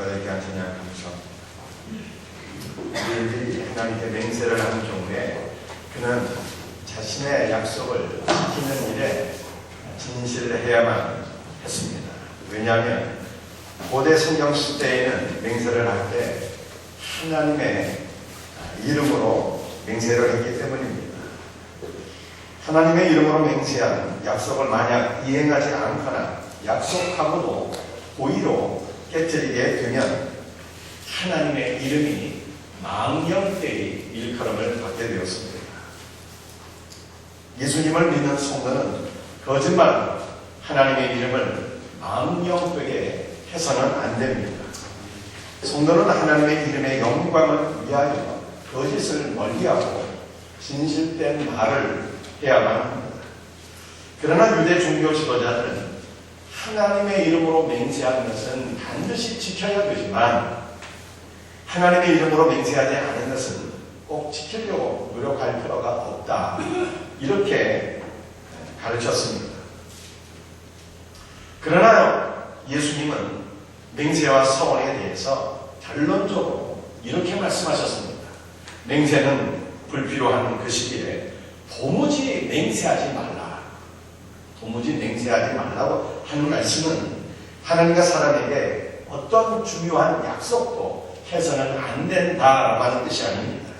주님을 대한 찬양하면서 우리들이 하나님께 맹세를 하는 경우에 그는 자신의 약속을 지키는 일에 진실해야만 했습니다. 왜냐하면 고대 성경 시대에는 맹세를 할 때 하나님의 이름으로 맹세를 했기 때문입니다. 하나님의 이름으로 맹세한 약속을 만약 이행하지 않거나 약속하고도 고의로 깨뜨리게 되면 하나님의 이름이 망령되이 일컬음을 받게 되었습니다. 예수님을 믿는 성도는 거짓말로 하나님의 이름을 망령되게 해서는 안 됩니다. 성도는 하나님의 이름의 영광을 위하여 거짓을 멀리하고 진실된 말을 해야만 합니다. 그러나 유대 종교 지도자들은 하나님의 이름으로 맹세하는 것은 반드시 지켜야 되지만 하나님의 이름으로 맹세하지 않은 것은 꼭 지키려고 노력할 필요가 없다. 이렇게 가르쳤습니다. 그러나 예수님은 맹세와 서원에 대해서 결론적으로 이렇게 말씀하셨습니다. 맹세는 불필요한 그 시기에 도무지 맹세하지 말라. 도무지 맹세하지 말라고 하는 말씀은 하나님과 사람에게 어떤 중요한 약속도 해서는 안 된다라고 하는 뜻이 아닙니다.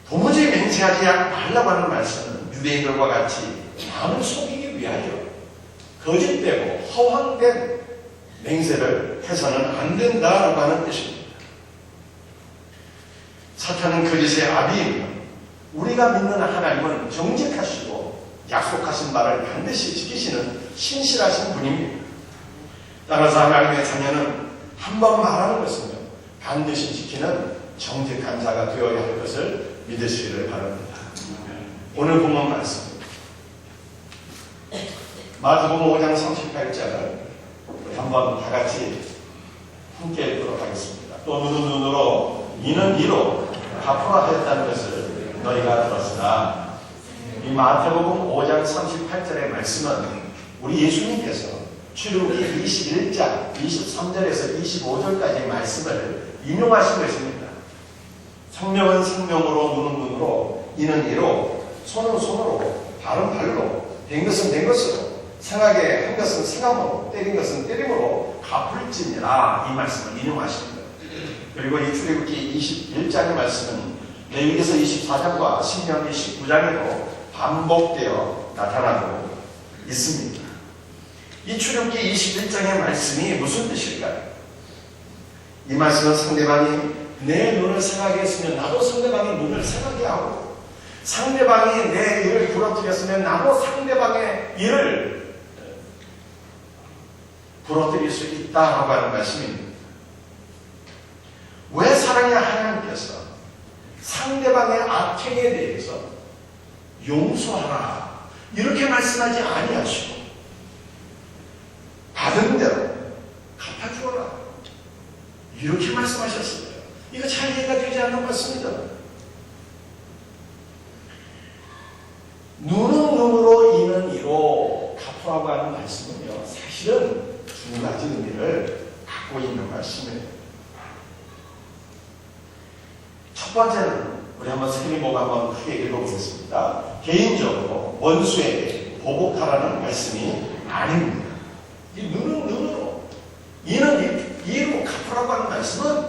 도무지 맹세하지 말라고 하는 말씀은 유대인들과 같이 마음을 속이기 위하여 거짓되고 허황된 맹세를 해서는 안 된다라고 하는 뜻입니다. 사탄은 거짓의 아비이며 우리가 믿는 하나님은 정직하시고 약속하신 말을 반드시 지키시는 신실하신 분입니다. 따라서 하나님의 자녀는 한번 말하는 것은요 반드시 지키는 정직한 자가 되어야 할 것을 믿으시기를 바랍니다. 오늘 본문 말씀 마태복음 5장 38절을 한번 다 같이 함께 읽도록 하겠습니다. 또 눈은 눈으로 이는 이로 갚으라 하였다는 것을 너희가 들었으나 이 마태복음 5장 38절의 말씀은 우리 예수님께서 출애굽기 21장 23절에서 25절까지의 말씀을 인용하신 것입니다. 생명은 생명으로 눈은 눈으로 이는 이로 손은 손으로 발은 발로 된 것은 된 것으로 생하게 한 것은 생함으로 때린 것은 때림으로 갚을지니라 이 말씀을 인용하십니다. 그리고 이 출애굽기 21장의 말씀은 레위기서 24장과 신명기 19장에도 반복되어 나타나고 있습니다. 이 출애굽기 21장의 말씀이 무슨 뜻일까요? 이 말씀은 상대방이 내 눈을 상하게 했으면 나도 상대방의 눈을 상하게 하고 상대방이 내 일을 부러뜨렸으면 나도 상대방의 일을 부러뜨릴 수 있다라고 하는 말씀입니다. 왜 사랑의 하나님께서 상대방의 악행에 대해서 용서하라 이렇게 말씀하지 아니하시고 받은 대로 갚아주어라 이렇게 말씀하셨습니다. 이거 잘 이해가 되지 않는 것 같습니다. 눈은 눈으로 이는 이로 갚으라고 하는 말씀은요 사실은 두 가지 의미를 갖고 있는 말씀이에요. 첫 번째는 우리 한번 세리목 한번 크게 읽어보겠습니다. 개인적으로 원수에게 보복하라는 말씀이 아닙니다. 이 눈은 눈으로 이는 이로 갚으라고 하는 말씀은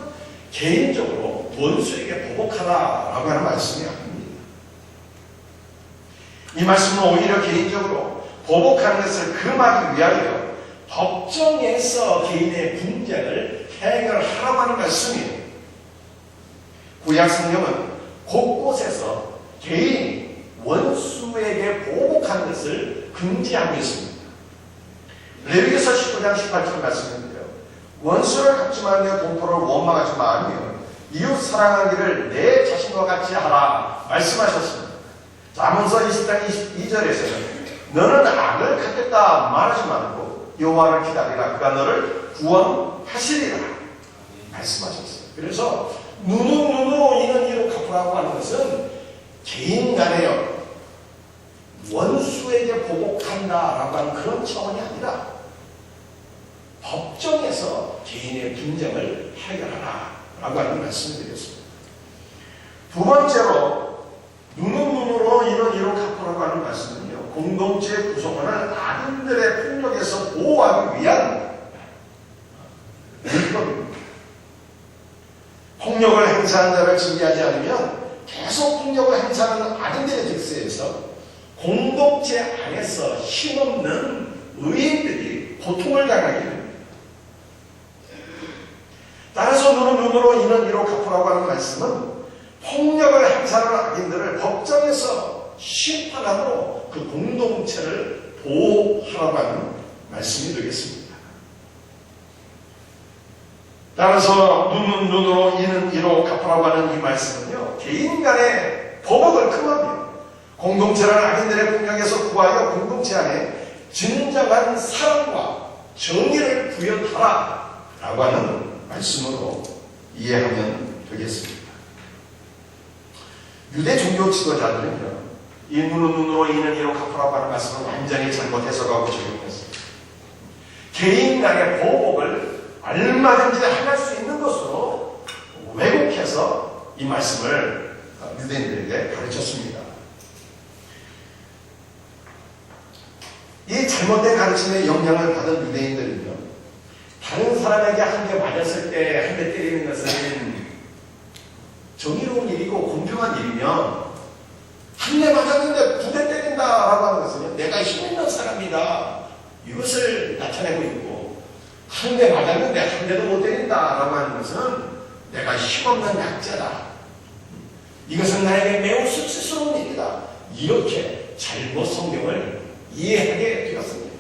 개인적으로 원수에게 보복하라라고 하는 말씀이 아닙니다. 이 말씀은 오히려 개인적으로 보복하는 것을 금하기 위하여 법정에서 개인의 분쟁을 해결하라고 하는 말씀이에요. 구약 성경은 곳곳에서 개인이 원수에게 보복하는 것을 금지하고 있습니다. 레위기서 19장 18절 말씀인데요. 원수를 갚지 말며 공포를 원망하지 말며 이웃 사랑하기를 내 자신과 같이 하라 말씀하셨습니다. 잠언서 20장 22절에서는 너는 악을 갚겠다 말하지 말고 여호와를 기다리라 그가 너를 구원하시리라 말씀하셨어요. 그래서 눈은 눈으로 이는 이로 갚으라고 하는 것은 개인 간에 원수에게 보복한다라고 하는 그런 차원이 아니라 법정에서 개인의 분쟁을 해결하라 라고 하는 말씀을 드렸습니다. 두 번째로 눈은 눈으로 이는 이로 갚으라고 하는 말씀은요, 공동체 구성원을 악인들의 폭력에서 보호하기 위한 물법입니다. 폭력을 행사하는 자를 징계하지 않으면 계속 폭력을 행사하는 악인들의 득세에서 공동체 안에서 힘없는 의인들이 고통을 당하게 됩니다. 따라서 눈은 눈으로 이는 이로 갚으라고 하는 말씀은 폭력을 행사하는 악인들을 법정에서 심판함으로 그 공동체를 보호하라고 하는 말씀이 되겠습니다. 따라서 눈은 눈으로 이는 이로 갚으라고 하는 이 말씀은요, 개인 간의 보복을 금하며 공동체를 악인들의 폭력에서 구하여 공동체 안에 진정한 사랑과 정의를 구현하라 라고 하는 말씀으로 이해하면 되겠습니다. 유대 종교 지도자들은요, 이 눈은 눈으로 이는 이로 갚으라고 하는 말씀을 완전히 잘못 해석하고 적용했습니다. 개인 간의 보복을 얼마든지 할 수 있는 것으로 왜곡해서 이 말씀을 유대인들에게 가르쳤습니다. 이 잘못된 가르침에 영향을 받은 유대인들은요, 다른 사람에게 한 대 맞았을 때 한 대 때리는 것은 정의로운 일이고 공평한 일이면 한 대 맞았는데 두 대 때린다라고 하는 것은 내가 힘있는 사람이다, 이것을 나타내고 있고, 한 대 맞았는데 한 대도 못 때린다라고 하는 것은 내가 힘없는 약자다, 이것은 나에게 매우 수치스러운 일이다, 이렇게 잘못 성경을 이해하게 되었습니다.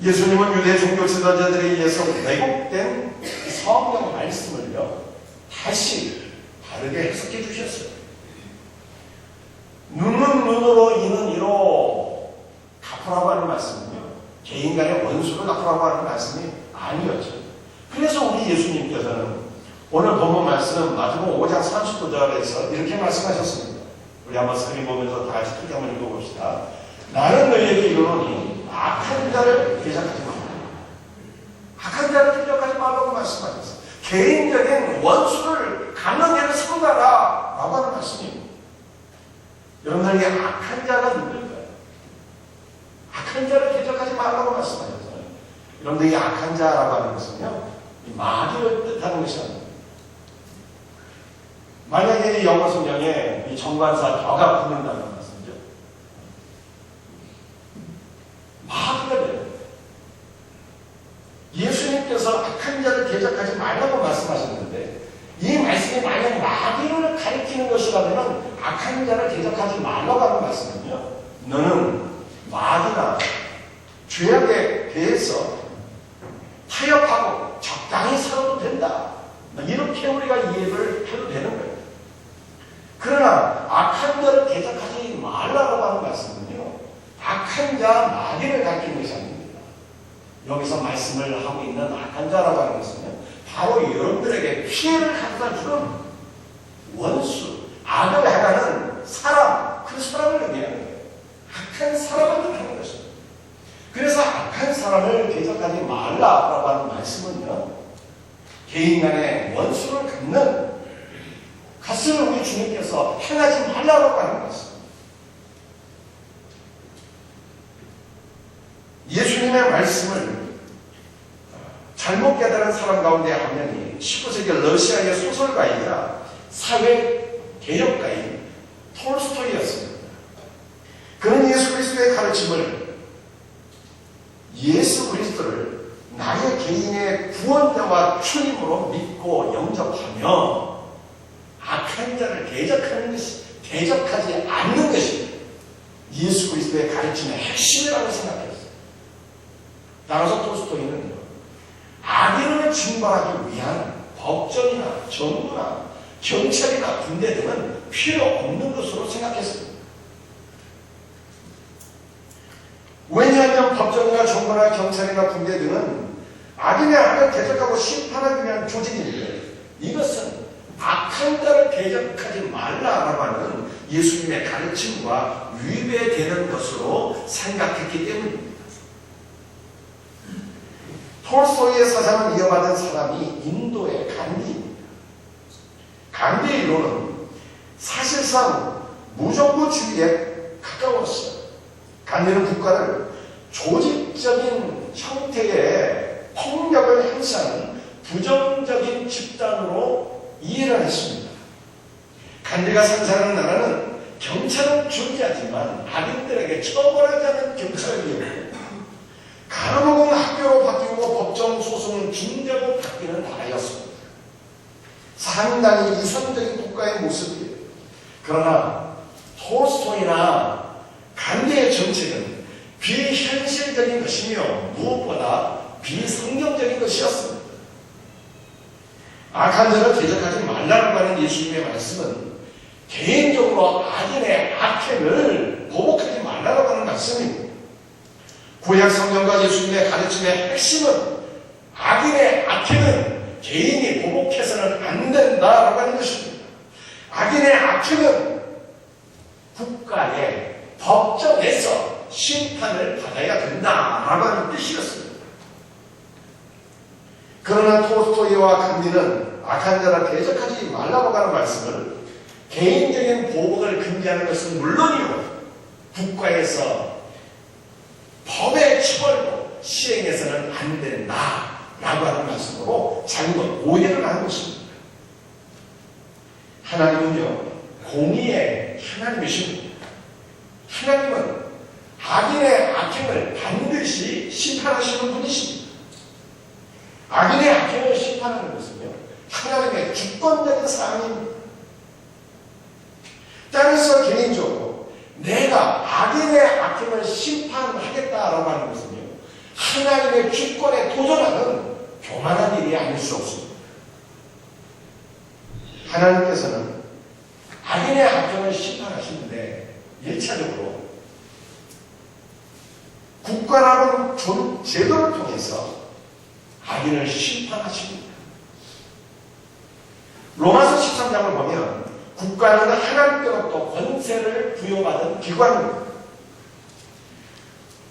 예수님은 유대 종교 지도자들에 의해서 왜곡된 성경 말씀을요, 다시 다르게 해석해 주셨어요. 눈은 눈으로 이는 이로 갚으라고 하는 말씀은요, 개인 간의 원수를 갚으라고 하는 말씀이 아니었죠. 그래서 우리 예수님께서는 오늘 본문 말씀 마태복음 5장 39절에서 이렇게 말씀하셨습니다. 우리 한번 성경 보면서 다 같이 크게 한번 읽어봅시다. 나는 너희에게 이르노니 악한 자를 대적하지 말라. 악한 자를 대적하지 말라고 말씀하셨어요. 개인적인 원수를 갚는 일을 삼가라 라고 하는 말씀입니다. 여러분들에게 악한 자가 누구일까요? 악한 자를 대적하지 말라고 말씀하셨어요. 여러분들이 악한 자라고 하는 것은요, 마귀를 뜻하는 것이 아닙니다. 만약에 이 영어 성경에 이 정관사 벼가 붙는다는 말씀이죠. 마귀가 돼요. 예수님께서 악한 자를 대적하지 말라고 말씀하셨는데, 이 말씀이 만약 마귀를 가리키는 것이라면 악한 자를 대적하지 말라고 하는 말씀은요, 너는 마귀나 죄악에 대해서 타협하고 적당히 살아도 된다, 이렇게 우리가 이해를 해도 되는 거예요. 그러나 악한 자를 대적하지 말라고 하는 말씀은요, 악한 자 마귀를 가리키는 것이 아닙니다. 여기서 말씀을 하고 있는 악한 자라고 하는 것은요, 바로 여러분들에게 피해를 가져다 주는 원수, 악을 행하는 사람, 그 사람을 의미하는 거예요. 악한 사람을 뜻하는 것입니다. 그래서 악한 사람을 대적하지 말라라고 하는 말씀은요, 개인 간의 원수를 갚는 것을 우리 주님께서 행하지 말라고 하는 것입니다. 예수님의 말씀을 잘못 깨달은 사람 가운데 한 명이 19세기 러시아의 소설가이자 사회개혁가인 톨스토이였습니다. 그는 예수 그리스도의 가르침을, 예수 그리스도를 나의 개인의 구원자와 주님으로 믿고 영접하며 악한 자를 대적하지 않는 것이 예수 그리스도의 가르침의 핵심이라고 생각했어요. 따라서 톨스토이는요, 악인을 징벌하기 위한 법정이나 정부나 경찰이나 군대 등은 필요 없는 것으로 생각했습니다. 왜냐하면 법정이나 정부나 경찰이나 군대 등은 악인의 악을 대적하고 심판하기 위한 조직인데, 이것은 악한 자를 대적하지 말라라고 하는 예수님의 가르침과 위배되는 것으로 생각했기 때문입니다. 톨스토이의 사상을 이어받은 사람이 인도의 간디입니다. 간디의 이론은 사실상 무정부주의에 가까웠어요. 간디는 국가를 조직적인 형태의 폭력을 행사하는 부정적인 집단으로 이해를 했습니다. 간디가 상상하는 나라는 경찰은 존재하지만 악인들에게 처벌하지 않는 경찰이었고, 가로목은 학교로 바뀌고 법정 소송은 중대로 바뀌는 나라였습니다. 상당히 이상적인 국가의 모습이에요. 그러나 톨스토이나 간디의 정책은 비현실적인 것이며 무엇보다 비성경적인 것이었습니다. 악한 자를 대적하지 말라고 하는 예수님의 말씀은 개인적으로 악인의 악행을 보복하지 말라고 하는 말씀입니다. 구약 성경과 예수님의 가르침의 핵심은 악인의 악행은 개인이 보복해서는 안 된다라고 하는 것입니다. 악인의 악행은 국가의 법정에서 심판을 받아야 된다라고 하는 뜻이었습니다. 그러나 톨스토이와 간디는 악한 자를 대적하지 말라고 하는 말씀을 개인적인 보복을 금지하는 것은 물론이고 국가에서 법의 처벌도 시행해서는 안 된다라고 하는 말씀으로 잘못 오해를 하는 것입니다. 하나님은요, 공의의 하나님이십니다. 하나님은 악인의 악행을 반드시 심판하시는 분이십니다. 악인의 악행을 심판하는 것은요, 하나님의 주권적인 사항입니다. 따라서 개인적으로 내가 악인의 악행을 심판하겠다라고 하는 것은요, 하나님의 주권에 도전하는 교만한 일이 아닐 수 없습니다. 하나님께서는 악인의 악행을 심판하시는데 1차적으로 국가라는 제도를 통해서 악인을 심판하십니다. 로마서 13장을 보면 국가는 하나님께로부터 권세를 부여받은 기관입니다.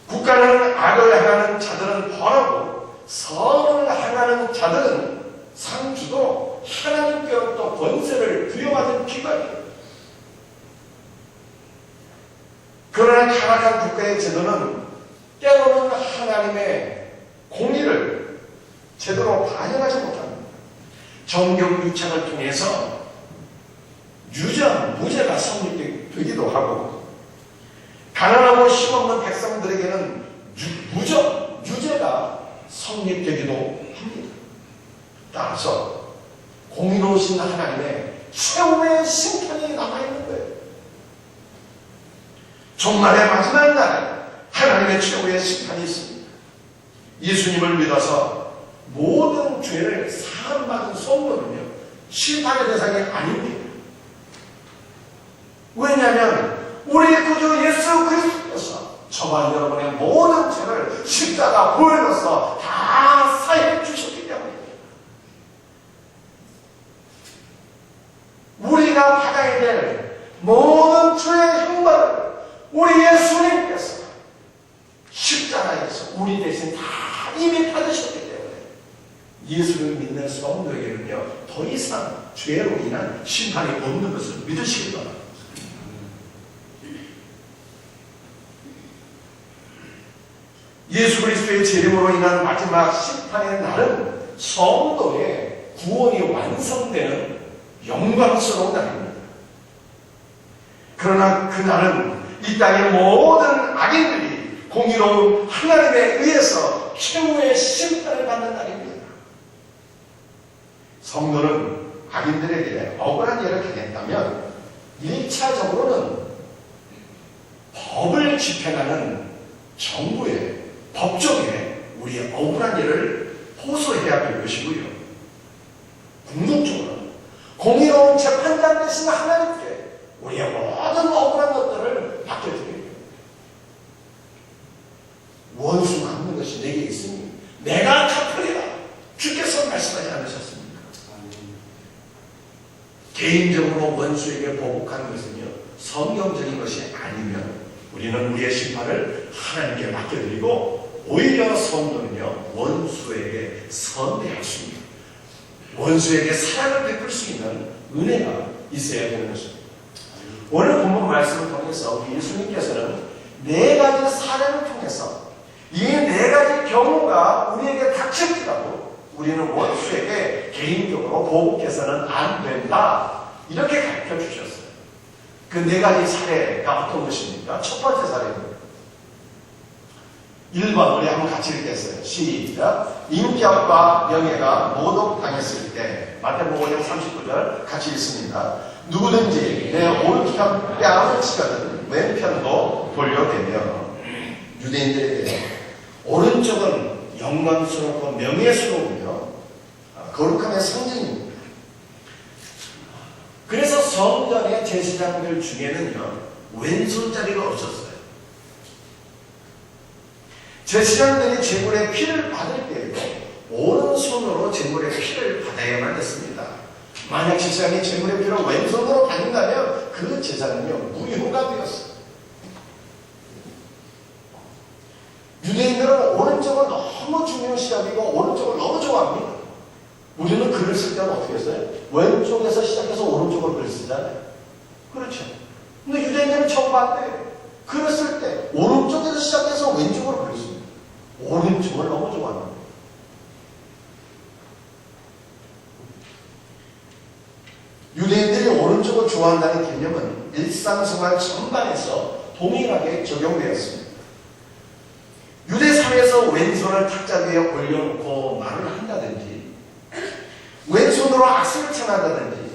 국가는 악을 행하는 자들은 벌하고 선을 행하는 자들은 상 주도록 하나님께로부터 권세를 부여받은 기관이에요. 그러나 타락한 국가의 제도는 때로는 하나님의 공의를 제대로 반영하지 못합니다. 정경 유착을 통해서 무죄가 성립되기도 하고, 가난하고 힘없는 백성들에게는 유죄가 성립되기도 합니다. 따라서 공의로우신 하나님의 최후의 심판이 남아있는 거예요. 종말의 마지막 날에 하나님의 최후의 심판이 있습니다. 예수님을 믿어서 모든 죄를 사함받은 성도는요, 심판의 대상이 아닙니다. 왜냐하면 우리 구주 예수 그리스도께서 저와 여러분의 모든 죄를 십자가 보혈로서 다 사해 주셨기 때문입니다. 우리가 받아야 될 모든 죄의 형벌을 우리 예수님께서 십자가에서 우리 대신 다 이미 받으셨기 때문에 예수를 믿는 성도에게는요, 더 이상 죄로 인한 심판이 없는 것을 믿으시기 바랍니다. 예수 그리스도의 재림으로 인한 마지막 심판의 날은 성도의 구원이 완성되는 영광스러운 날입니다. 그러나 그 날은 이 땅의 모든 악인들이 공의로운 하나님에 의해서 최후의 심판을 받는 날입니다. 성도는 악인들에게 억울한 일을 당했다면 1차적으로는 법을 집행하는 정부의 법정에 우리의 억울한 일을 호소해야 될 것이고요. 궁극적으로 공의로운 재판장 되신 하나님께 우리의 모든 억울한 것들을 맡겨드려야 됩니다. 원수 갚는 것이 내게 있으니 내가 갚으리라 주께서 말씀하지 않으셨습니까? 개인적으로 원수에게 보복하는 것은요, 성경적인 것이 아니면 우리는 우리의 심판을 하나님께 맡겨드리고, 오히려 성도는요, 뭐냐? 원수에게 선대할 수 있는, 원수에게 사랑을 베풀 수 있는 은혜가 있어야 되는 것입니다. 오늘 본문 말씀을 통해서 예수님께서는 네 가지 사례를 통해서 이 네 가지 경우가 우리에게 닥칠지라도 우리는 원수에게 개인적으로 보복해서는 안 된다, 이렇게 가르쳐 주셨어요. 그 네 가지 사례가 어떤 것입니까? 첫 번째 사례입니다. 1번 우리 한번 같이 읽겠어요. 시작. 인격과 명예가 모독당했을 때, 마태복음 5장 39절 같이 읽습니다. 누구든지 내 오른편 뺨을 치거든 왼편도 돌려대며. 유대인들에게 오른쪽은 영광스럽고 명예스러우며 거룩함의 상징입니다. 그래서 성전의 제사장들 중에는요, 왼손자리가 없었어요. 제사장들이 제물의 피를 받을 때에도 오른손으로 제물의 피를 받아야만 했습니다. 만약 제사장이 제물의 피를 왼손으로 받는다면 그 제사는요, 무효가 되었어요. 유대인들은 오른쪽을 너무 중요시하고 오른쪽을 너무 좋아합니다. 우리는 글을 쓸 때는 어떻게 했어요? 왼쪽에서 시작해서 오른쪽으로 글을 쓰잖아요. 그렇죠. 근데 유대인들은 정반대예요. 글을 쓸 때 오른쪽에서 시작해서 왼쪽으로 글을 씁니다. 오른쪽을 너무 좋아합니다. 유대인들이 오른쪽을 좋아한다는 개념은 일상생활 전반에서 동일하게 적용되었습니다. 유대 사회에서 왼손을 탁자 위에 올려놓고 말을 한다든지, 왼손으로 악수를 청한다든지,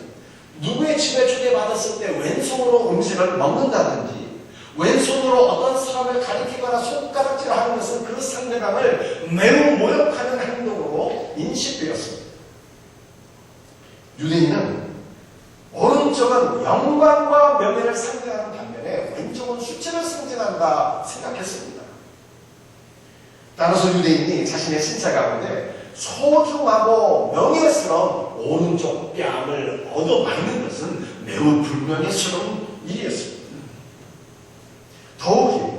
누구의 집에 초대받았을 때 왼손으로 음식을 먹는다든지, 왼손으로 어떤 사람을 가리키거나 손가락질을 하는 것은 그 상대방을 매우 모욕하는 행동으로 인식되었습니다. 유대인은 오른쪽은 영광과 명예를 상징하는 반면에 왼쪽은 수치를 상징한다 생각했습니다. 따라서 유대인이 자신의 신체 가운데 소중하고 명예스러운 오른쪽 뺨을 얻어맞는 것은 매우 불명예스러운 일이었습니다. 더욱이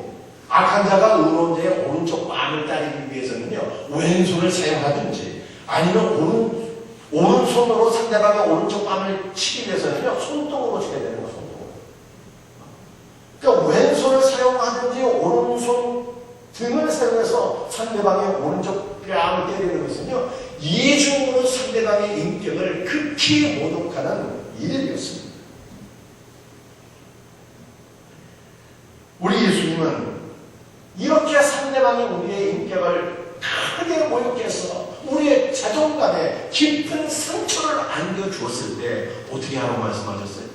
악한 자가 의로운 자의 오른쪽 뺨을 따르기 위해서는요, 왼손을 사용하든지 아니면 오른손으로 상대방의 오른쪽 뺨을 치기 위해서는요, 손등으로 쳐야 되는 거예요. 손등으로. 그러니까 왼손을 사용하든지 오른손 등을 사용해서 상대방의 오른쪽 뺨을 때리는 것은요, 이중으로 상대방의 인격을 극히 모독하는 일이었습니다. 우리 예수님은 이렇게 상대방이 우리의 인격을 크게 모욕해서 우리의 자존감에 깊은 상처를 안겨주었을 때 어떻게 하라고 말씀하셨어요?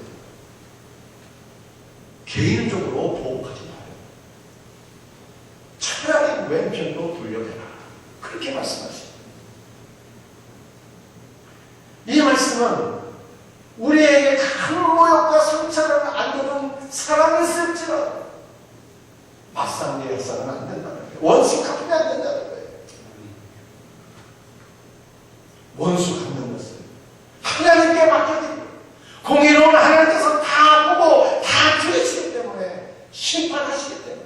개인적으로 보복하지 마요. 차라리 왼편도 돌려대라. 그렇게 말씀하십니다. 이 말씀은 우리에게 큰 모욕과 상처를 안겨준 사람이 있을지라도 맞상대해서는 안 된다는 거예요. 원수 갚으면 안 된다는 거예요. 원수 갚는 것은 하나님께 맡겨드리고 공의로운 하나님께서 다 보고 다 들으시기 때문에 심판하시기 때문에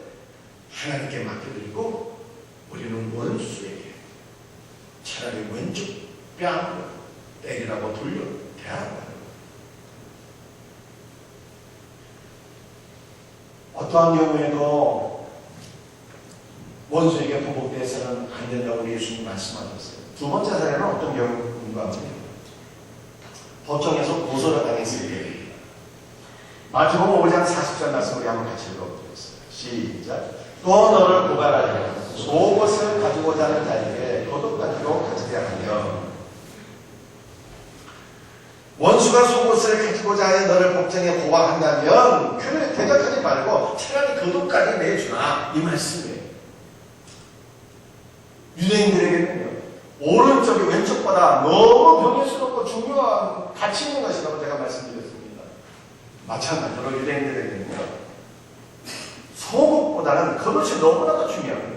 하나님께 맡겨드리고 우리는 원수에게 차라리 왼쪽 뺨으로 때리라고 돌려 대하는 거예요. 어떠한 경우에도 원수에게 보복돼서는 안 된다고 우리 예수님 말씀하셨어요. 두 번째 사례는 어떤 경우인가 하면 법정에서 고소를 당했을 때입니다. 마태복음 5장 40절 말씀 우리 한번 같이 읽어보겠습니다. 시작. 또 너를 고발하여 속옷을 가지고자 하는 자에게 도둑 가지고 가지게 하며. 원수가 속옷을 가지고자 하여 너를 법정에 고발한다면 그를 대적하지 말고 차라리 도둑까지 내주라, 이 말씀이에요. 유대인들에게는요, 오른쪽이 왼쪽보다 너무 명예스럽고 중요한 가치 있는 것이라고 제가 말씀드렸습니다. 마찬가지로 유대인들에게는요, 속옷보다는 그것이 너무나도 중요한 거예요.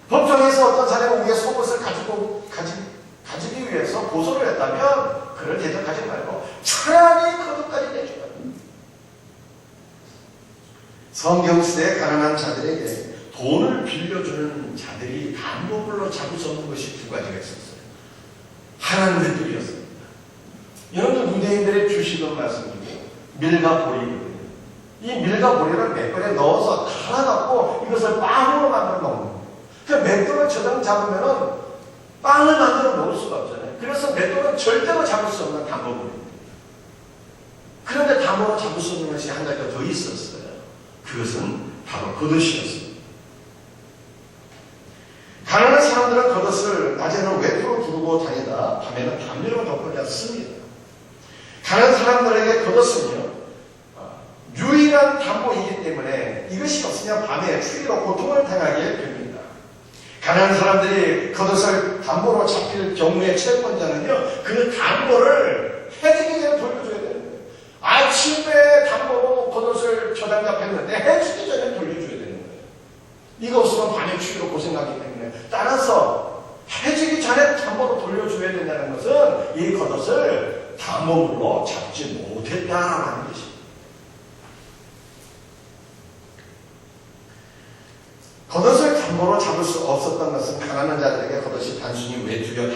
법정에서 어떤 사람이 우리의 속옷을 가지기 위해서 고소를 했다면 그를 대적하지 말고 차라리 그것까지 내주라. 성경시대의 가난한 자들에게 돈을 빌려주는 자들이 담보물로 잡을 수 없는 것이 두 가지가 있었어요. 하나는 맷돌이었습니다. 여러분들 유대인들의 주식은 말씀드리고 밀과 보리거든요. 이 밀과 보리를 맷돌에 넣어서 갈아갖고 이것을 빵으로 만들어 먹는 거예요. 그 맷돌을 저당 잡으면은 빵을 만들어 먹을 수가 없잖아요. 그래서 맷돌은 절대로 잡을 수 없는 담보물입니다. 그런데 담보로 잡을 수 없는 것이 한 가지가 더 있었어요. 그것은 바로 겉옷이었습니다. 가난한 사람들은 겉옷을 낮에는 외투로 두르고 다니다 밤에는 담요로 덮어야 씁니다. 가난한 사람들에게 겉옷은요 유일한 담보이기 때문에 이것이 없으면 밤에 추위로 고통을 당하게 됩니다. 가난한 사람들이 겉옷을 담보로 잡힐 경우에 채권자는요 그 담보를 해지기 전에 돌려줘야 돼요. 아침에 담보로 겉옷을 저당 잡혔는데 해지기 전에 돌려줘야 되는 거예요. 이거 없으면 밤에 추위로 고생하기 때문에 따라서 해지기 전에 담보로 돌려줘야 된다는 것은 이 겉옷을 담보물로 잡지 못했다라고 하는 것입니다. 겉옷을 담보로 잡을 수 없었던 것은 가난한 자들에게 겉옷이 단순히 외투여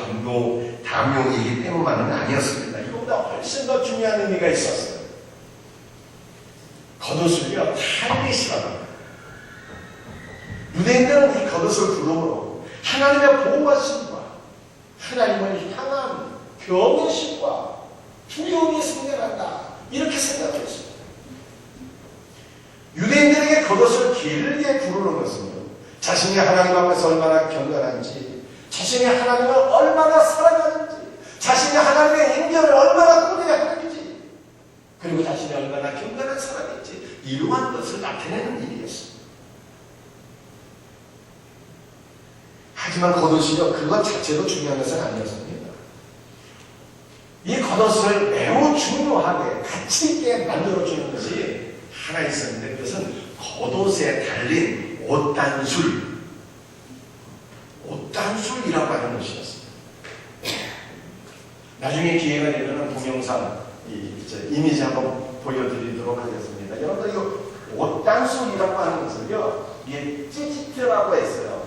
담요이기 때문만은 아니었습니다. 이거보다 훨씬 더 중요한 의미가 있었어요. 겉옷을요 탈릿이라고 합니다. 유대인들은 이 겉옷을 부름으로 하나님의 보호하심과 하나님을 향한 경외심과 두려움이 생겨난다 이렇게 생각했습니다. 유대인들에게 겉옷을 길게 부르는 것은요 자신이 하나님 앞에서 얼마나 경건한지, 자신이 하나님을 얼마나 사랑하는지, 자신이 하나님의 인격을 얼마나 고대하는지, 그리고 자신이 얼마나 경건한 사람인지 이러한 것을 나타내는 일이었습니다. 하지만 겉옷이요 그것 자체도 중요한 것은 아니었습니다. 이 겉옷을 매우 중요하게 가치 있게 만들어주는 것이 하나 있었는데 그것은 겉옷에 달린 옷단술이라고 하는 것이었습니다. 나중에 기회가 되면 동영상 이미지 한번 보여드리도록 하겠습니다. 여러분들 이 옷단술이라고 하는 것을요 이게 찌찌트라고 했어요.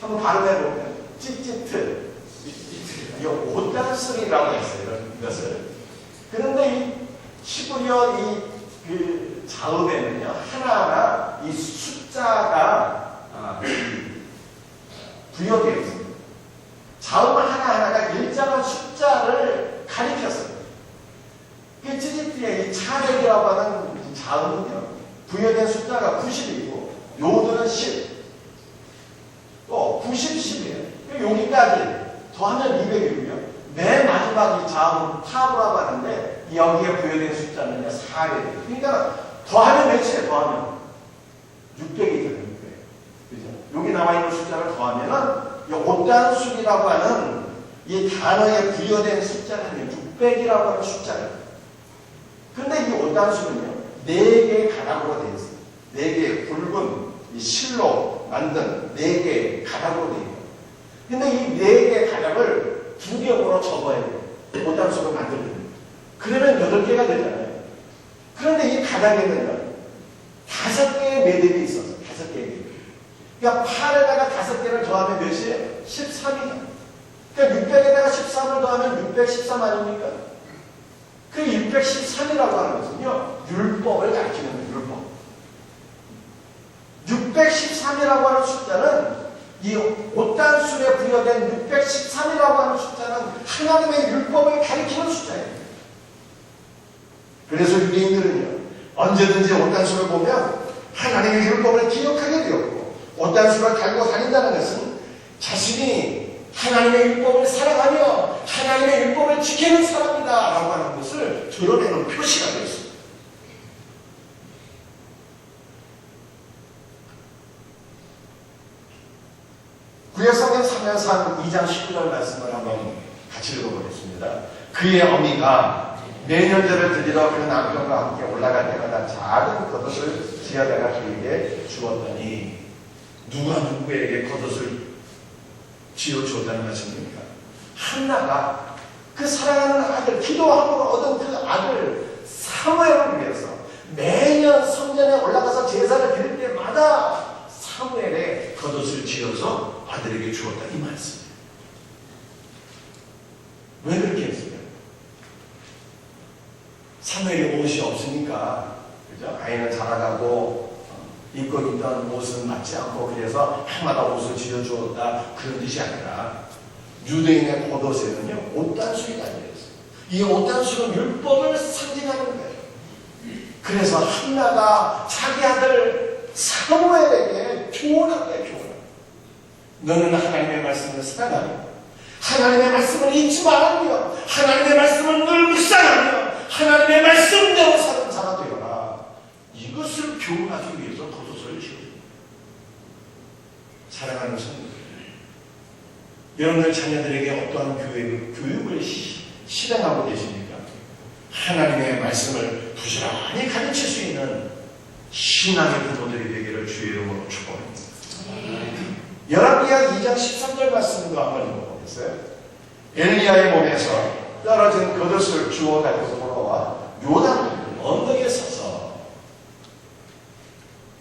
한번 발음해보면 찌찌트 이 옷단술이라고 했어요. 이것을. 그런데 이 시부리어 그 자음에는요 하나하나 이 숫자가 부여되어 있습니다. 자음 하나하나가 일정한 숫자를 가리켰습니다. 그 찌찌띠의 이 차력이라고 하는 자음은요 부여된 숫자가 90이고 요들은 10 또 90, 10이에요. 여기까지 더하면 200이고요. 맨 마지막 이 자음은 타브라고 하는데 여기에 부여된 숫자는요 4예요. 그러니까 더하면 몇이에요? 더하면 600이죠. 600. 그죠? 여기 나와 있는 숫자를 더하면은 이 옷단술이라고 하는 이 단어에 부여된 숫자는 600이라고 하는 숫자예요. 그런데 이 옷단술은요 4개의 가닥으로 되어 있어요. 4개의 굵은 이 실로 만든 4개의 가닥으로 되어 있어요. 근데 이 4개의 가닥을 두 겹으로 접어야 돼요. 옷단술을 만들면. 그러면 8개가 되잖아요. 그런데 이 가닥에는요 5개의 매듭이 있었어요. 5개의 매듭. 그러니까 8에다가 5개를 더하면 몇이에요? 13이에요. 그러니까 600에다가 13을 더하면 613 아닙니까? 그 613이라고 하는 것은요 율법을 가리키는 거예요. 율법. 613이라고 하는 숫자는 이 옷단술에 부여된 613이라고 하는 숫자는 하나님의 율법을 가리키는 숫자예요. 그래서 유대인들은요 언제든지 옷단술을 보면 하나님의 율법을 기억하게 되었고 옷단술을 달고 다닌다는 것은 자신이 하나님의 율법을 사랑하며 하나님의 율법을 지키는 사람이다 라고 하는 것을 드러내는 표시가 되었습니다. 구약성경 3편 2장 19절 말씀을 한번 같이 읽어보겠습니다. 그의 어미가 내년절을 드리러 그 남편과 함께 올라갈 때마다 작은 겉옷을 지어다가 그에게 주었더니 누가 누구에게 겉옷을 지어줬다는 말씀입니까? 한나가 그 사랑하는 아들 기도함으로 얻은 그 아들 사무엘을 위해서 매년 성전에 올라가서 제사를 드릴 때마다 사무엘의 겉옷을 지어서 아들에게 주었다 이 말씀이에요. 왜 그렇게 했어요? 사무엘이 옷이 없으니까 그죠? 아이는 자라가고 입고 있던 옷은 맞지 않고 그래서 해마다 옷을 지어주었다 그런 뜻이 아니라 유대인의 겉옷에는요 옷단술이 달려있어요. 이 옷단술은 율법을 상징하는 거예요. 그래서 한나가 자기 아들 사무엘에게 조언한 거예요. 조언. 너는 하나님의 말씀을 살아가며 하나님의 말씀을 잊지 말며 하나님의 말씀을 늘 묵상하며 하나님의 말씀대로 사는 자가 되어라. 이것을 교훈하기 위해서 겉옷을 지어줍니다. 사랑하는 성도들, 여러분들 자녀들에게 어떠한 교육을 실행하고 계십니까? 하나님의 말씀을 부지런히 가르칠 수 있는 신앙의 부모들이 되기를 주의 이름으로 축복합니다. 열왕기하 2장 13절 말씀도 한번 읽어보겠어요. 엘리야의 몸에서 떨어진 겉옷을 주워 가지고 돌아와 요단 언덕에 서서,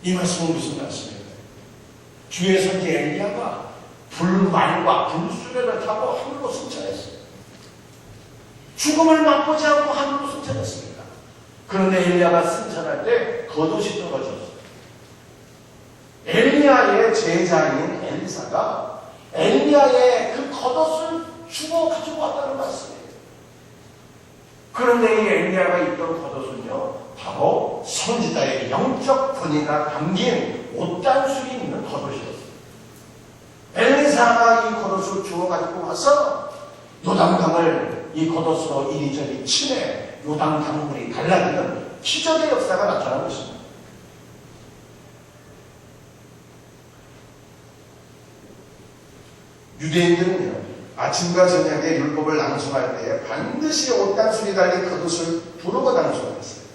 이 말씀은 무슨 말씀입니까? 주의 선지 엘리야가 불말과 불수레를 타고 하늘로 승천했어요. 죽음을 맛보지 않고 하늘로 승천했습니다. 그런데 엘리야가 승천할 때 겉옷이 떨어졌어요. 엘리야의 제자인 엘리사가 엘리야의 그 겉옷을 주워 가지고 왔다는 말씀이에요. 그런데 이 엘리야가 입던 겉옷은요, 바로 선지자의 영적 권위가 담긴 옷단술이 있는 겉옷이었어요. 엘리사가 이 겉옷을 주워 가지고 와서 요단강을 이 겉옷으로 이리저리 치매 요단 강물이 갈라지는 기적의 역사가 나타나고 있습니다. 유대인들은요, 아침과 저녁에 율법을 낭송할 때 반드시 옷단술이 달린 겉옷을 두르고 낭송했어요.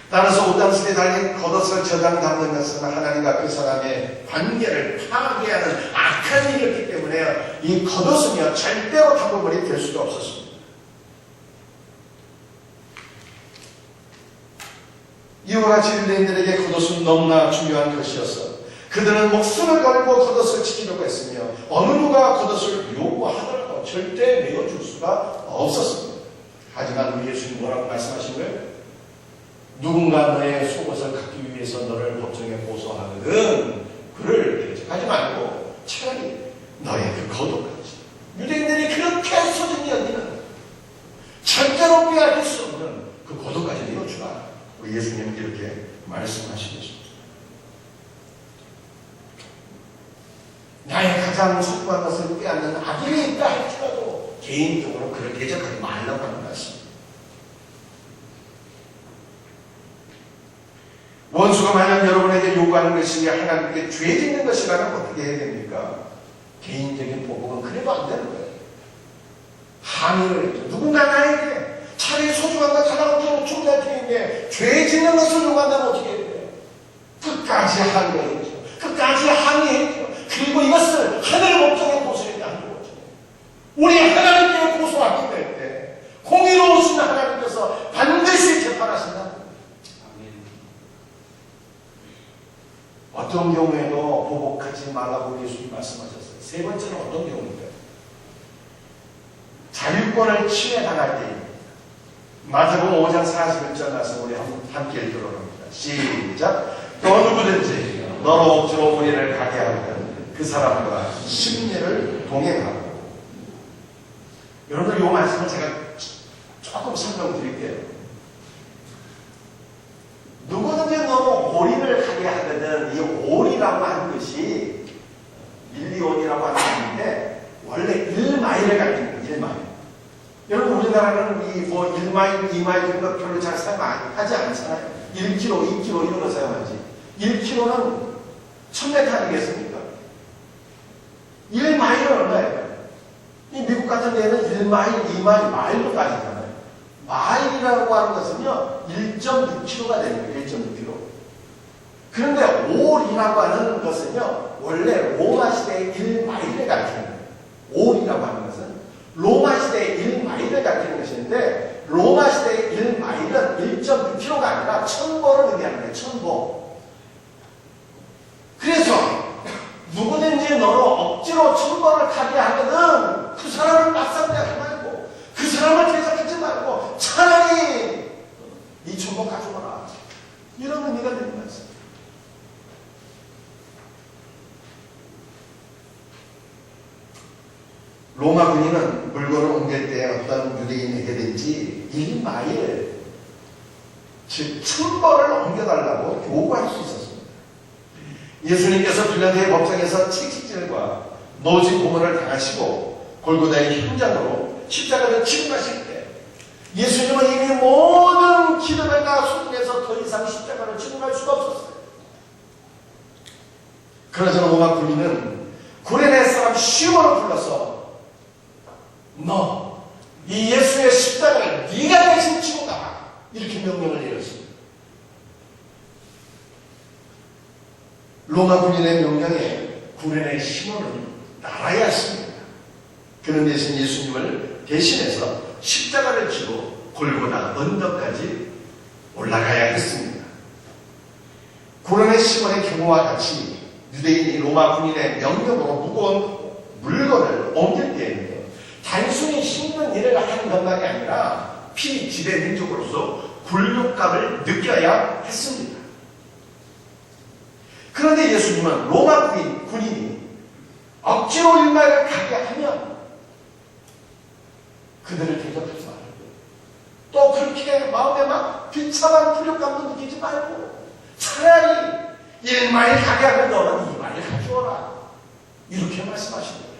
따라서 옷단술이 달린 겉옷을 저장 담는 것은 하나님과 그 사람의 관계를 파괴하는 악한 일이었기 때문에 이 겉옷은요 절대로 담보물이 될 수가 없었습니다. 이와 같이 유대인들에게 겉옷은 너무나 중요한 것이었어. 그들은 목숨을 걸고 겉옷을 지키려고 했으며 어느 누가 겉옷을 요구하더라도 절대 내어줄 수가 없었습니다. 하지만 우리 예수님 뭐라고 말씀하신 거예요? 누군가 너의 속옷을 갖기 위해서 너를 법정에 고소하거든 그를 대적하지 말고 차라리 너의 그 겉옷까지, 유대인들이 그렇게 소중히 여기는 절대로 빼앗길 수 없는 그 겉옷까지 내어주라. 우리 예수님은 이렇게 말씀하신 것입니다. 나의 가장 소중한 것을 빼앗는 악인이 있다 할지라도 개인적으로 그를 대적하지 말라고 하는 말씀입니다. 원수가 만약 여러분에게 요구하는 것이 하나님께 죄 짓는 것이라면 어떻게 해야 됩니까? 개인적인 보복은 그래도 안 되는 거예요. 항의를 해줘. 누군가 나에게 차라리 소중한 것 하나도 충분할 테니까 죄 짓는 것을 요구한다면 어떻게 해야 돼요? 끝까지 항의해줘. 끝까지 항의해줘. 그리고 이것을 하늘 법정에 고소해야 하는 거죠. 우리 하나님께 고소하게 될 때 공의로우신 하나님께서 반드시 재판하신다. 어떤 경우에도 보복하지 말라고 예수님 말씀하셨어요. 세 번째는 어떤 경우인가요? 자유권을 침해당할 때입니다. 마태복음 5장 41절 말씀 우리 함께 읽도록 합니다. 시작. 또 누구든지 너로 억지로 우리를 가게 하면 그 사람과 심리를 동행하고. 여러분들 이 말씀을 제가 조금 설명드릴게요. 누구든지 너무 오리를 가게 하거든. 이 오리라고 하는 것이 밀리온이라고 하는 것인데 원래 1마일을 가리는 거예요. 1마일. 여러분 우리나라는 이 뭐 1마일, 2마일 이런 거 별로 잘 사용하지 않잖아요. 1km, 2km 이런 거 사용하지. 1km는 1000m 아니겠습니까? 1마일은 얼마예요? 이 미국 같은 데는 1마일, 2마일, 마일로 따지잖아요. 마일이라고 하는 것은요 1.6km가 되는 거예요. 1.6km. 그런데 올이라고 하는 것은요 원래 로마 시대의 1마일을 가리키는 거예요. 올이라고 하는 것은 로마 시대의 1마일을 가리키는 것인데 로마 시대의 1마일은 1.6km가 아니라 1000보를 의미하는 거예요. 1000보. 그래서 로마 군인은 물건을 옮길 때 어떤 유대인에게든지 1마일, 즉 1000벌을 옮겨달라고 요구할 수 있었습니다. 예수님께서 빌라도의 법정에서 채찍질과 노지 고문을 당하시고 골고다의 현장으로 십자가를 지고 가실 때 예수님은 이미 모든 기름을 다 쏟아내서 더 이상 십자가를 지고 갈 수가 없었어요. 그러자 로마 군인은 구레네 사람 시몬을 불러서 너 이 예수의 십자가를 네가 대신 지고 가라, 이렇게 명령을 내렸습니다. 로마 군인의 명령에 구레네 시몬은 따라야 했습니다. 그런 대신 예수님을 대신해서 십자가를 지고 골고다 언덕까지 올라가야 했습니다. 구레네 시몬의 경우와 같이 유대인이 로마 군인의 명령으로 무거운 물건을 옮길 때에는 단순히 힘든 일을 하는 것만이 아니라 피지배 민족으로서 굴욕감을 느껴야 했습니다. 그런데 예수님은 로마 군인이 억지로 일말을 가게 하면 그들을 대접하지 말고, 또 그렇게 마음에 막 비참한 굴욕감도 느끼지 말고 차라리 1마일 가게 하면 너는 2마일 가져오라, 이렇게 말씀하십니다.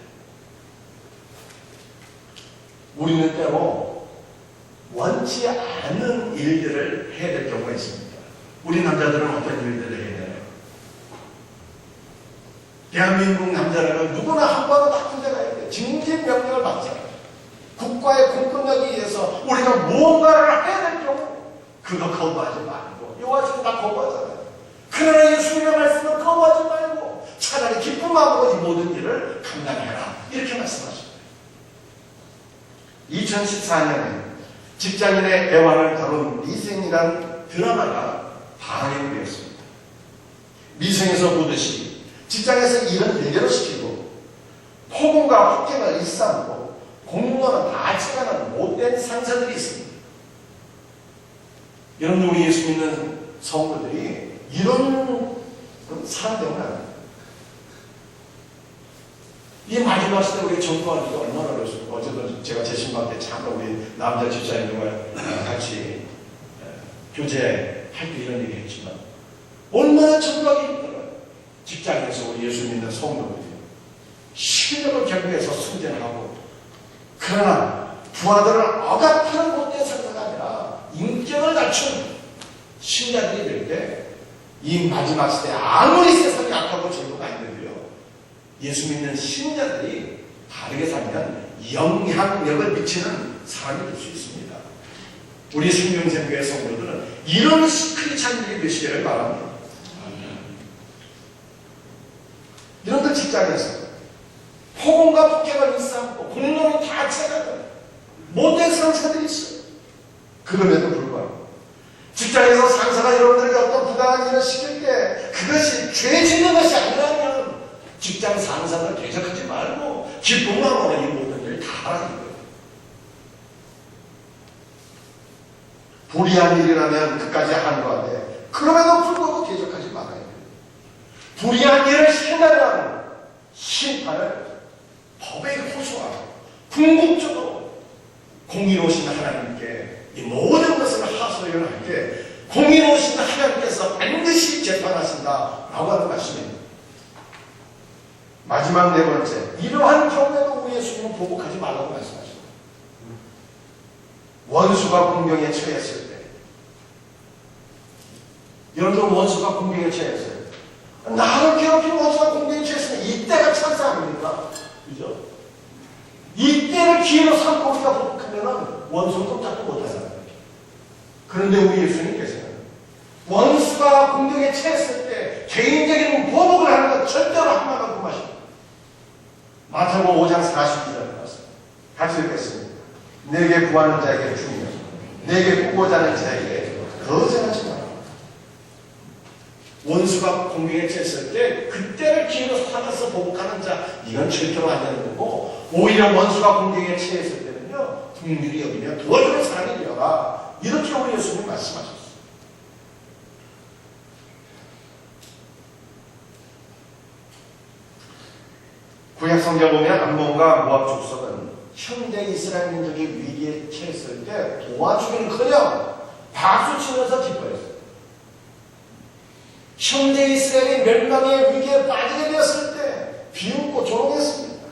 우리는 때로 원치 않은 일들을 해야 될 경우가 있습니다. 우리 남자들은 어떤 일들을 해야 돼요? 대한민국 남자라면 누구나 한 번은 다 군대 가야 돼요. 징집 명령을 받잖아요. 국가의 공권력에 의해서 우리가 무언가를 해야 될 경우 그거 거부하지 말고, 요와 지금 다 거부하잖아요. 그러나 예수님의 말씀은 거부하지 말고 차라리 기쁜 마음으로 이 모든 일을 감당해라, 이렇게 말씀하십니다. 2014년에 직장인의 애환을 다룬 미생이라는 드라마가 방영이 되었습니다. 미생에서 보듯이 직장에서 일은 대대로 시키고 폭언과 폭행을 일삼고 공무원은 다 쳐가는 못된 상사들이 있습니다. 여러분, 우리 예수 믿는 성도들이 이런 사람들은 아닙니다. 이 마지막 시대 우리 전도하기가 얼마나 어렵습니까? 어제도 제가 제 신방 때 잠깐 우리 남자 집사님과 같이 교제할 때 이런 얘기 했지만 얼마나 전도하기 힘들어요. 직장에서 우리 예수 믿는 성도들이 실력을 경배해서 순전하고, 그러나 부하들을 억압하는 못된 상사가 아니라 인격을 갖춘 신자들이 될 때 이 마지막 시대에 아무리 세상이 악하고 전도가 있는데요, 예수 믿는 신자들이 바르게 살면 영향력을 미치는 사람이 될 수 있습니다. 우리 생명샘교회 성도들은 이런 크리스찬들이 되시기를 바랍니다. 여러분들 직장에서 폭언과 폭행을 일삼고 공로는 다 채가는 못된 상사들이 있어요. 그럼에도 불구하고 직장에서 상사가 여러분들에게 어떤 부당한 일을 시킬 때 그것이 죄 짓는 것이 아니라면 직장 상사를 대적하지 말고 기쁜 마음으로 이 모든 일을 다 하라는 거예요. 불의한 일이라면 그까지 한거한데 그럼에도 불구하고 대적하지 말아야 돼요. 불의한 일을 시킨다면 심판을 법에 호소하고 궁극적으로 공의로우신 하나님께 이 모든 것을 하소연할 때 공의로우신 하나님께서 반드시 재판하신다라고 하는 말씀입니다. 마지막 네 번째, 이러한 경우에도 우리 예수님은 보복하지 말라고 말씀하십니다. 원수가 공경에 처했을 때, 여러분 원수가 공경에 처했어요. 나를 괴롭힌 원수가 공경에 처했으면 이때가 찬스 아닙니까? 그죠? 이때를 기회로 삼고 우리가 보복하면 원수 꼼짝도 못하잖아요. 그런데 우리 예수님께서는 원수가 공경에 처했을 때 개인적인 보복을 하는 것 절대로 하나도 금하십니다. 마태복음 5장 42절에 나왔습니다. 같이 읽겠습니다. 내게 구하는 자에게 주며 내게 구고자 하는 자에게 거절하지 마라. 원수가 공경에 처했을 때 그때를 기회로 삼아서 보복하는 자, 이건 절대로 안 되는 거고, 오히려 원수가 공경에 처했을 때는요, 긍휼히 여기며 도와주는 사람이 되어라, 이렇게 우리 예수님이 말씀하셨어요. 구약 성경 보면 암몬과 모압 족속은 현대 이스라엘 민족이 위기에 처했을 때 도와주기는커녕 박수 치면서 기뻐했어요. 현대 이스라엘이 멸망의 위기에 빠지게 되었을 때 비웃고 조롱했습니다.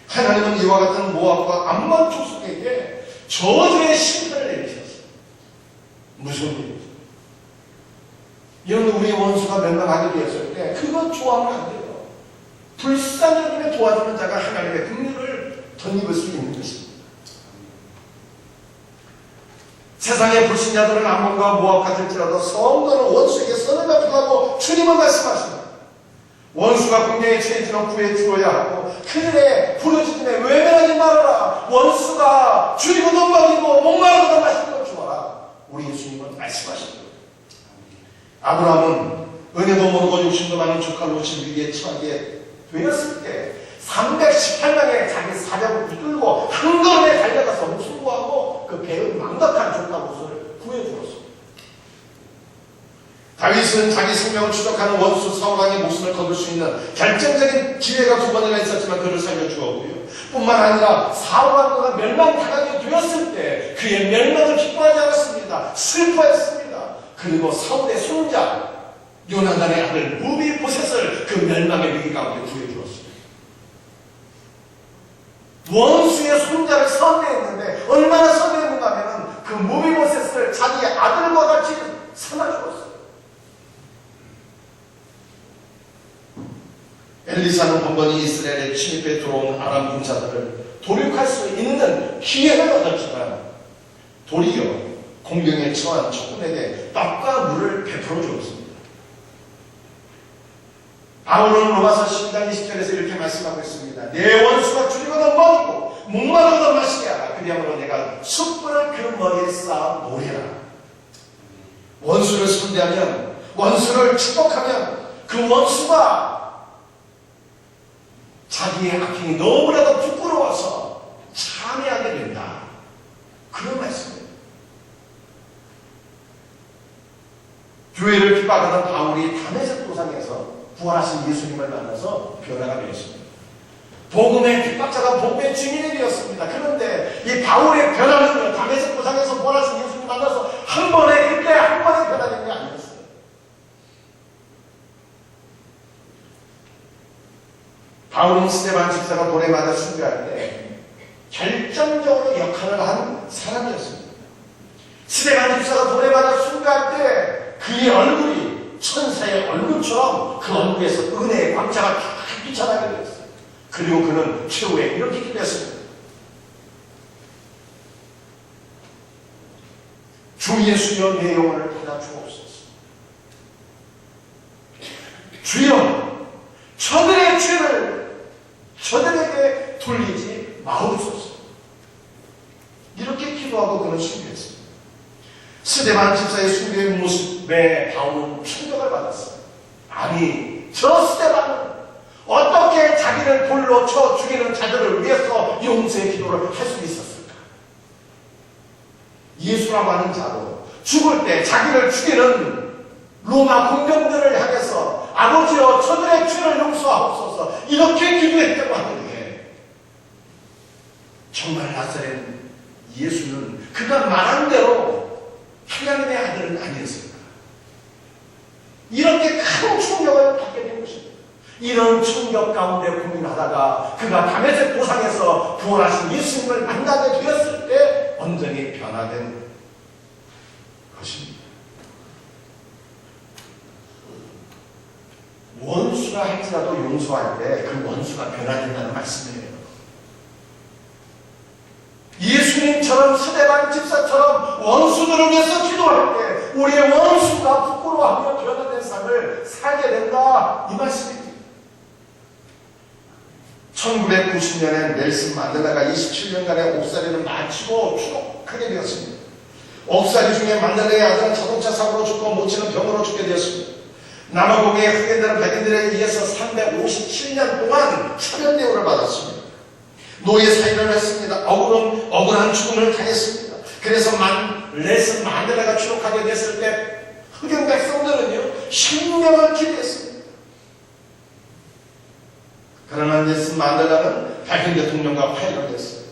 하나님은 이와 같은 모압과 암몬 족속에게 저주의 심판을 내리셨어요. 무슨 일이죠? 이런 우리 원수가 멸망하게 되었을 때 그거 좋아하면 안 돼요. 불쌍히 도와주는 자가 하나님의 긍휼을 덧입을 수 있는 것입니다. 세상의 불신자들은 암몬과 모압 같을지라도 성도는 원수에게 선을 베풀라고 주님은 말씀하십니다. 원수가 궁정에 처해지면 구해주어야 하고 그들의 부르짖음에 외면하지 말아라. 원수가 줄이고 넘어지고 목마르고 마시는 걸 주어라. 우리 예수님은 말씀하십니다. 아브라함은 은혜도 모르고 욕심도 많은 조카로 오신 위기에 처하게 되었을 때 318명의 자기 사력을 이끌고 한 걸음에 달려가서 승부하고 그 배의 망각한 조카 롯을 구해주었습니다. 다윗은 자기 생명을 추적하는 원수 사울왕의 목숨을 거둘 수 있는 결정적인 기회가 2번이나 있었지만 그를 살려주었고요. 뿐만 아니라 사울왕과 멸망당하게 되었을 때 그의 멸망을 기뻐하지 않았습니다. 슬퍼했습니다. 그리고 사울의 손자 요나단의 아들 무비보셋을 그 멸망의 위기 가운데 구해주었습니다. 원수의 손자를 선대했는데 얼마나 선대했는가 하면 그 무비보셋을 자기의 아들과 같이 삼아주었어요. 엘리사는 번번이 이스라엘에 침입해 들어온 아람 군사들을 도륙할 수 있는 기회를 얻었지만 도리어 공경에 처한 적군에게 떡과 물을 베풀어 주었습니다. 바울은 로마서 10장 20절에서 이렇게 말씀하고 있습니다. 내 원수가 줄이거든 먹이고 목마르거든 마시게 하라. 그리하므로 내가 숯불을 그 머리에 쌓아 놓으리라. 원수를 선대하면, 원수를 축복하면 그 원수가 자기의 악행이 너무나도 부끄러워서 참여하게 된다. 그런 말씀입니다. 교회를 핍박하던 바울이 다메섹 도상에서 부활하신 예수님을 만나서 변화가 되었습니다. 복음의 핍박자가 복음의 증인이 되었습니다. 그런데 이 바울의 변화는 다메섹 도상에서 부활하신 예수님 만나서 한 번에 그때 한 번에 변화된 게 아니었어요. 바울은 스데반 집사가 돌에 맞아 순교할 때 결정적으로 역할을 한 사람이었습니다. 스데반 집사가 돌에 맞아 순교할 때 그의 얼굴이 천사의 얼굴처럼 그 얼굴에서 은혜의 광채가 쫙 비쳐나게 되었어요. 그리고 그는 최후에 이렇게 기도했습니다. 주 예수여 내 영혼을 받아 주옵소서. 주여 저들의 죄를 저들에게 돌리지 마옵소서. 이렇게 기도하고 그는 순교했습니다. 스데반 집사의 순교의 모습에 바울은 충격을 받았어요. 아니, 저 스데반은 어떻게 자기를 돌로 쳐 죽이는 자들을 위해서 용서의 기도를 할 수 있었을까? 예수라고 하는 자로 죽을 때 자기를 죽이는 로마 공병들을 향해서 아버지여 저들의 죄를 용서하옵소서 이렇게 기도했다고 하는데 정말 나사렛 예수는 그가 말한 대로 하나님의 아들은 아니었습니다. 이렇게 큰 충격을 받게 된 것입니다. 이런 충격 가운데 고민하다가 그가 다메섹 도상에서 부활하신 예수님을 만나게 되었을 때 완전히 변화된 것입니다. 원수가 할지라도 용서할 때 그 원수가 변화된다는 말씀이에요. 예수님처럼 스데반 집사처럼 원수들을 위해서 기도할 때 우리의 원수가 부끄러워하며 변화된 삶을 살게 된다. 이 말씀입니다. 1990년에 넬슨 만델라가 27년간의 옥살이를 마치고 추록하게 되었습니다. 옥살이 중에 만델라의 아들은 자동차 사고로 죽고 모친은 병으로 죽게 되었습니다. 남아공의 흑인들은 백인들에 의해서 357년 동안 차별 대우를 받았습니다. 노예 사유를 했습니다. 억울한 죽음을 당했습니다. 그래서 넬슨 만델라가 추록하게 됐을 때 흑인 백성들은요, 생명을 기대했습니다. 그러나 국민이라는 넬슨 만델라는 백인 대통령과 회의를 했어요.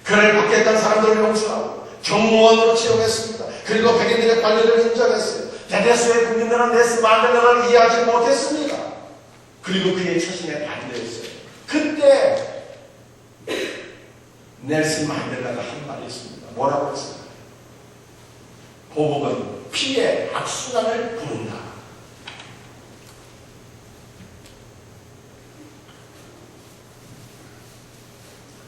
그를 받겠다는 사람들을 용서하고 경무원으로 채용했습니다. 그리고 백인들의 권리를 인정했어요. 대다수의 국민들은 넬슨 만델라를 이해하지 못했습니다. 그리고 그의 처신에 반대했어요. 그때 넬슨 만델라가 한 말이 있습니다. 뭐라고 했습니까? 보복은 피의 악순환을 부른다.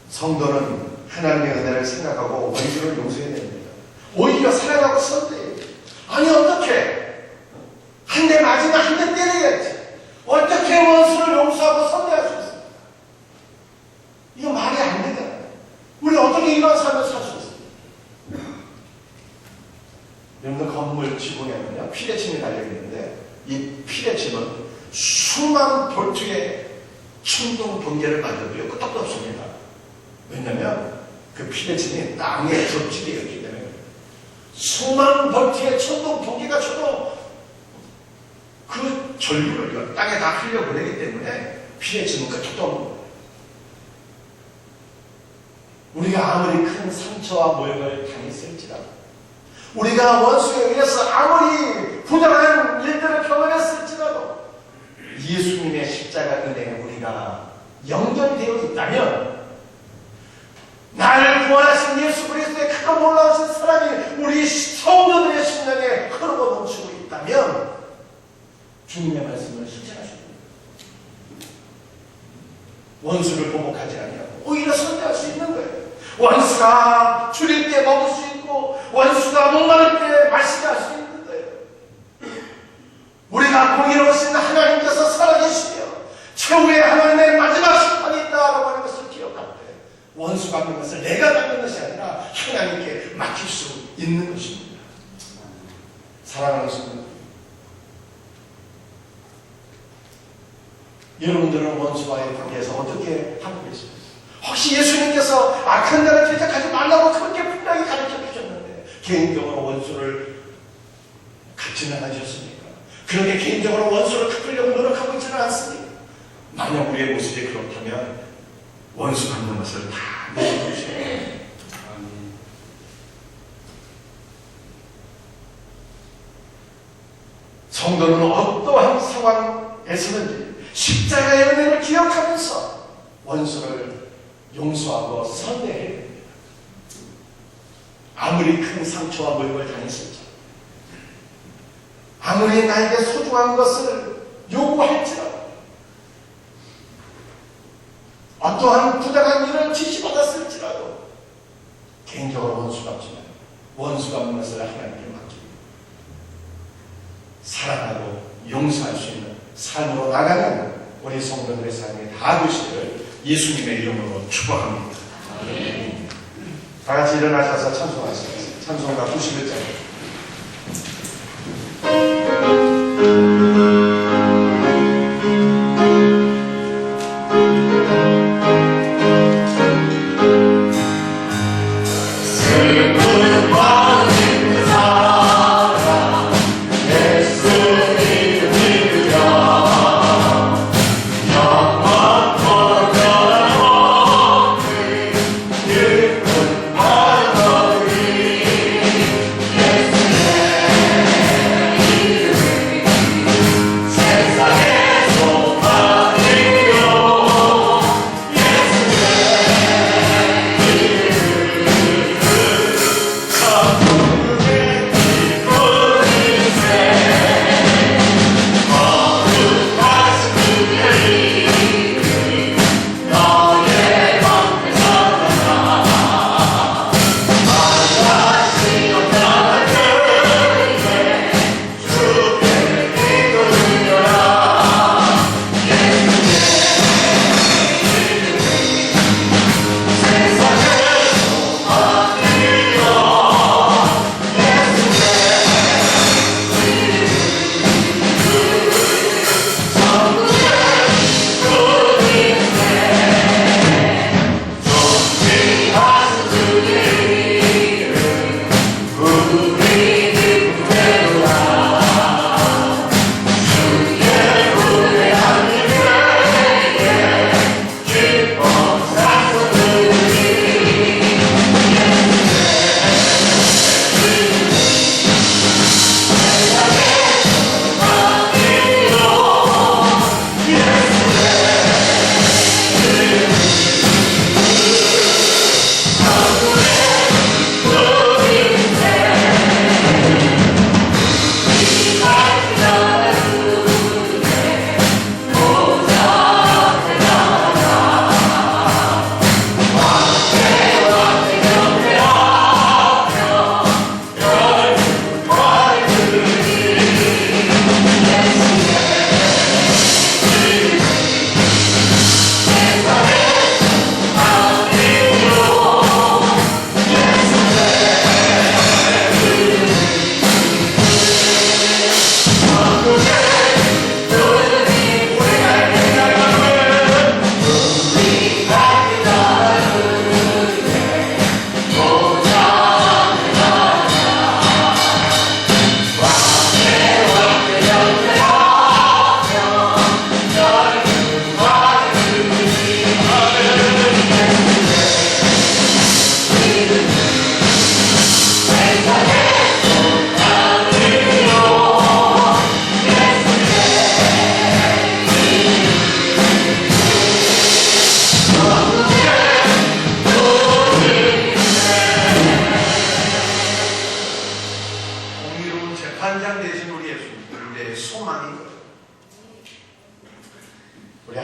성도는 하나님의 은혜를 생각하고 원수를 용서해야 됩니다. 오히려 사랑하고 선대해야 돼요. 아니 어떻게 한 대 맞으면 한 대 때려야지. 어떻게 원수를 용서하고 선대할 수 있어요? 이거 말이 안 되잖아요. 우리 어떻게 이런 삶을 살 수 있어요? 여러분들 건물 지붕에는요 피레침이 달려있는데 이 피레침은 수만 볼트의 충동 번개를 맞아도요 끄떡도 없습니다. 왜냐하면 그 피레침이 땅에 접지되어 있기 때문에 수만 볼트의 충동 번개가 쳐도 그 전류를 땅에 다 흘려보내기 때문에 피레침은 끄떡도 없는 거예요. 우리가 아무리 큰 상처와 모욕을 당했을지라도 우리가 원수에 의해서 아무리 부당한 일들을 경험했을지라도 예수님의 십자가 은혜에 우리가 연결되어 있다면 나를 구원하신 예수 그리스도의 크고 놀라우신 사랑이 우리 성도들의 심령에 흐르고 넘치고 있다면 주님의 말씀을 실천할 수 있습니다. 원수를 보복하지 아니하고 오히려 선대할 수 있는 거예요. 원수가 줄일 때 먹을 수 있고 원수가 목마를 때 마시게 할 수 있는 거예요. 우리가 공의로우신 하나님께서 살아계시며 최후의 하나님의 마지막 심판이 있다라고 하는 것을 기억할 때 원수 갚는 것을 내가 갚는 것이 아니라 하나님께 맡길 수 있는 것입니다. 사랑하는 성도, 여러분들은 원수와의 관계에서 어떻게 하고 계십니까? 혹시 예수님께서 악한 자를 대적하지 말라고 그렇게 분명히 가르쳐 주셨는데 개인적으로 원수를 갚지는 않으셨습니까? 그렇게 개인적으로 원수를 갚으려고 노력하고 있지는 않습니까? 만약 우리의 모습이 그렇다면 원수 갚는 것을 다 내려주셔야 돼요. 성도는 어떠한 상황에서든지 십자가의 은혜를 기억하면서 원수를 용서하고 선대해야 됩니다. 아무리 큰 상처와 모욕을 당했을지, 아무리 나에게 소중한 것을 요구할지라도, 어떠한 부당한 일을 지시받았을지라도 개인적으로 원수 갚지만 원수 갚는 것을 하나님께 맡기고 사랑하고 용서할 수 있는 삶으로 나가는 우리 성도들의 삶이 다 되시기를 예수님의 이름으로 축복합니다. 다 같이 일어나셔서 찬송하시겠습니다. 찬송가 91장.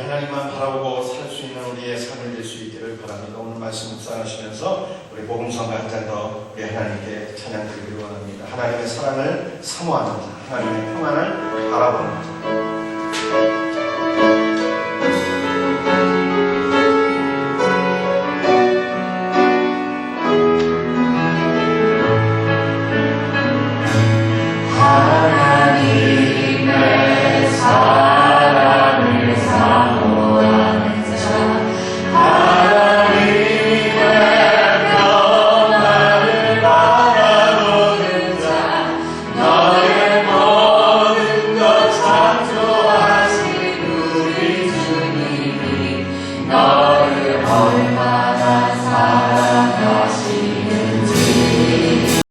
하나님만 바라보고 살 수 있는 우리의 삶을 될 수 있기를 바랍니다. 오늘 말씀 묵상하시면서 우리 복음성가 한 장 더 우리 하나님께 찬양 드리기를 원합니다. 하나님의 사랑을 사모하는 자, 하나님의 평안을 바라보는 자,